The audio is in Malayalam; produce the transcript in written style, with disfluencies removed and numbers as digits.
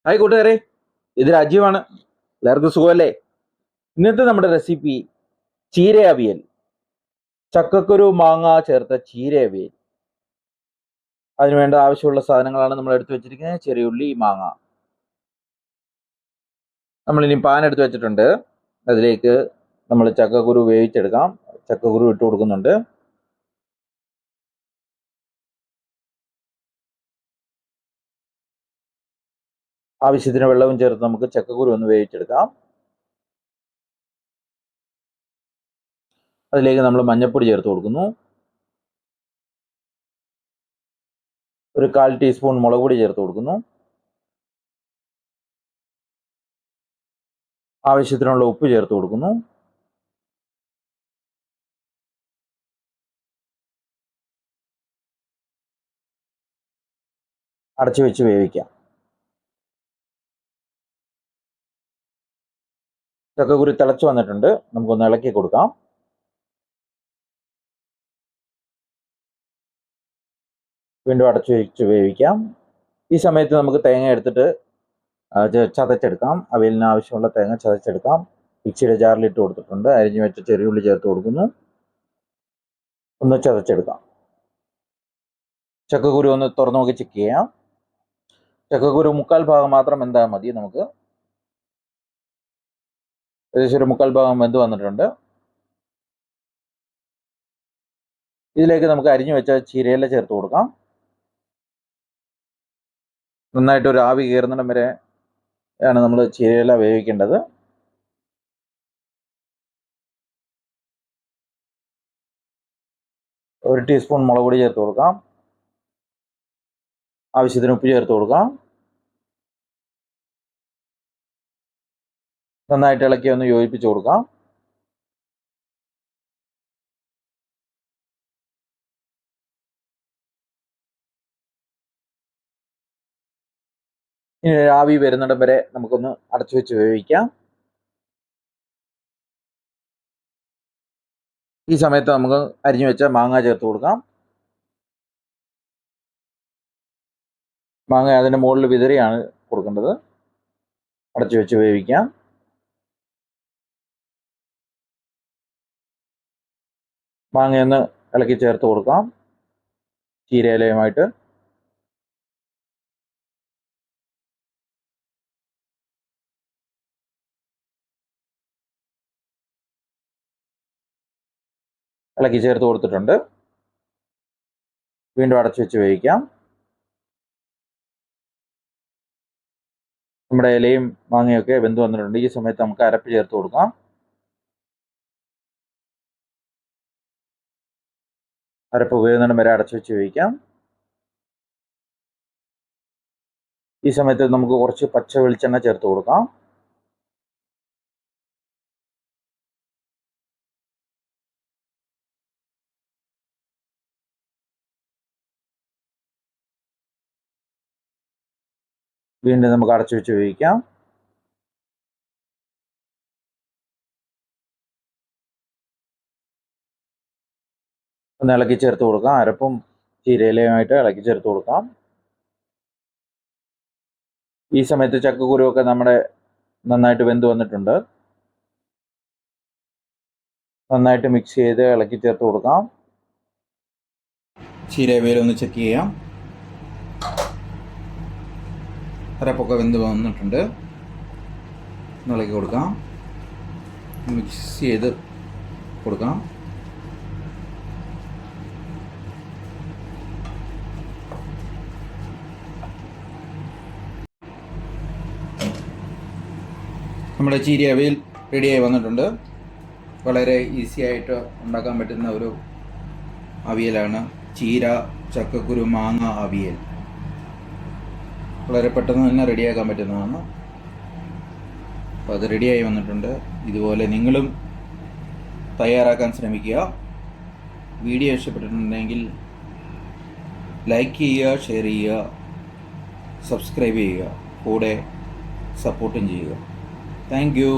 ഹായ് കൂട്ടുകാരെ, ഇത് രാജീവാണ്. എല്ലാവർക്കും സുഖമല്ലേ? ഇന്നത്തെ നമ്മുടെ റെസിപ്പി ചീര അവിയൽ. ചക്കക്കുരു മാങ്ങ ചേർത്ത ചീര അവിയൽ. അതിനുവേണ്ട ആവശ്യമുള്ള സാധനങ്ങളാണ് നമ്മൾ എടുത്തു വെച്ചിരിക്കുന്നത്. ചെറിയുള്ളി, മാങ്ങ. നമ്മളിനി പാൻ എടുത്ത് വെച്ചിട്ടുണ്ട്. അതിലേക്ക് നമ്മൾ ചക്കക്കുരു വേവിച്ചെടുക്കാം. ചക്കക്കുരു ഇട്ട് കൊടുക്കുന്നുണ്ട്. ആവശ്യത്തിന് വെള്ളവും ചേർത്ത് നമുക്ക് ചക്കക്കുരു ഒന്ന് വേവിച്ചെടുക്കാം. അതിലേക്ക് നമ്മൾ മഞ്ഞൾപ്പൊടി ചേർത്ത് കൊടുക്കുന്നു. ഒരു 1/4 ടീസ്പൂൺ മുളക് പൊടി ചേർത്ത് കൊടുക്കുന്നു. ആവശ്യത്തിനുള്ള ഉപ്പ് ചേർത്ത് കൊടുക്കുന്നു. അടച്ചു വെച്ച് വേവിക്കാം. ചക്കക്കുരു തിളച്ചു വന്നിട്ടുണ്ട്. നമുക്കൊന്ന് ഇളക്കി കൊടുക്കാം. വീണ്ടും അടച്ചു വെച്ച് വേവിക്കാം. ഈ സമയത്ത് നമുക്ക് തേങ്ങ എടുത്തിട്ട് ചതച്ചെടുക്കാം. അവിയലിന് ആവശ്യമുള്ള തേങ്ങ ചതച്ചെടുക്കാം. മിക്സിയുടെ ജാറിലിട്ട് കൊടുത്തിട്ടുണ്ട്. അരിഞ്ഞു വെച്ച ചെറിയുള്ളി ചേർത്ത് കൊടുക്കുന്നു. ഒന്ന് ചതച്ചെടുക്കാം. ചക്കക്കുരു ഒന്ന് തുറന്നു നോക്കി ചെക്ക് ചെയ്യാം. ചക്കക്കുരു 1/4 ഭാഗം മാത്രം വെന്താൽ മതി. നമുക്ക് ഏകദേശം ഒരു 1/4 ഭാഗം വെന്ത് വന്നിട്ടുണ്ട്. ഇതിലേക്ക് നമുക്ക് അരിഞ്ഞു വെച്ച ചീരയില ചേർത്ത് കൊടുക്കാം. നന്നായിട്ട് ഒരു ആവി കയറുന്നിടം വരെ ആണ് നമ്മൾ ചീരയില വേവിക്കേണ്ടത്. ഒരു ടീസ്പൂൺ മുളക് പൊടി ചേർത്ത് കൊടുക്കാം. ആവശ്യത്തിന് ഉപ്പ് ചേർത്ത് കൊടുക്കാം. നന്നായിട്ട് ഇളക്കി ഒന്ന് യോജിപ്പിച്ച് കൊടുക്കാം. ഇനി ആവി വരുന്നിടം വരെ നമുക്കൊന്ന് അടച്ചു വെച്ച് വേവിക്കാം. ഈ സമയത്ത് നമുക്ക് അരിഞ്ഞു വെച്ച മാങ്ങ ചേർത്ത് കൊടുക്കാം. മാങ്ങ അതിൻ്റെ മുകളിൽ വിതറിയാണ് കൊടുക്കേണ്ടത്. അടച്ചു വെച്ച് വേവിക്കാം. മാങ്ങയൊന്ന് ഇളക്കി ചേർത്ത് കൊടുക്കാം ചീരയിലയുമായിട്ട്. ഇളക്കി ചേർത്ത് കൊടുത്തിട്ടുണ്ട്. വീണ്ടും അടച്ചു വെച്ച് വേവിക്കാം. നമ്മുടെ ഇലയും മാങ്ങയൊക്കെ വെന്ത് വന്നിട്ടുണ്ട്. ഈ സമയത്ത് നമുക്ക് അരപ്പ് ചേർത്ത് കൊടുക്കാം. അരപ്പ് ഉപയോഗിക്കുന്നിടം വരെ അടച്ചു വെച്ച് വേവിക്കാം. ഈ സമയത്ത് നമുക്ക് കുറച്ച് പച്ച വെളിച്ചെണ്ണ ചേർത്ത് കൊടുക്കാം. വീണ്ടും നമുക്ക് അടച്ചു വെച്ച് വേവിക്കാം. ഒന്ന് ഇളക്കി ചേർത്ത് കൊടുക്കാം. അരപ്പും ചീരയിലയുമായിട്ട് ഇളക്കി ചേർത്ത് കൊടുക്കാം. ഈ സമയത്ത് ചക്കക്കുരുവൊക്കെ നമ്മുടെ നന്നായിട്ട് വെന്ത് വന്നിട്ടുണ്ട്. നന്നായിട്ട് മിക്സ് ചെയ്ത് ഇളക്കി ചേർത്ത് കൊടുക്കാം. ചീരവേലൊന്ന് ചെക്ക് ചെയ്യാം. അരപ്പൊക്കെ വെന്ത് വന്നിട്ടുണ്ട്. ഇളക്കി കൊടുക്കാം. മിക്സ് ചെയ്ത് കൊടുക്കാം. നമ്മുടെ ചീര അവിയൽ റെഡിയായി വന്നിട്ടുണ്ട്. വളരെ ഈസി ആയിട്ട് ഉണ്ടാക്കാൻ പറ്റുന്ന ഒരു അവിയലാണ് ചീര ചക്കക്കുരു മാങ്ങ അവിയൽ. വളരെ പെട്ടെന്ന് തന്നെ റെഡിയാക്കാൻ പറ്റുന്നതാണ്. അപ്പോൾ അത് റെഡിയായി വന്നിട്ടുണ്ട്. ഇതുപോലെ നിങ്ങളും തയ്യാറാക്കാൻ ശ്രമിക്കുക. വീഡിയോ ഇഷ്ടപ്പെട്ടിട്ടുണ്ടെങ്കിൽ ലൈക്ക് ചെയ്യുക, ഷെയർ ചെയ്യുക, സബ്സ്ക്രൈബ് ചെയ്യുക, കൂടെ സപ്പോർട്ടും ചെയ്യുക. Thank you.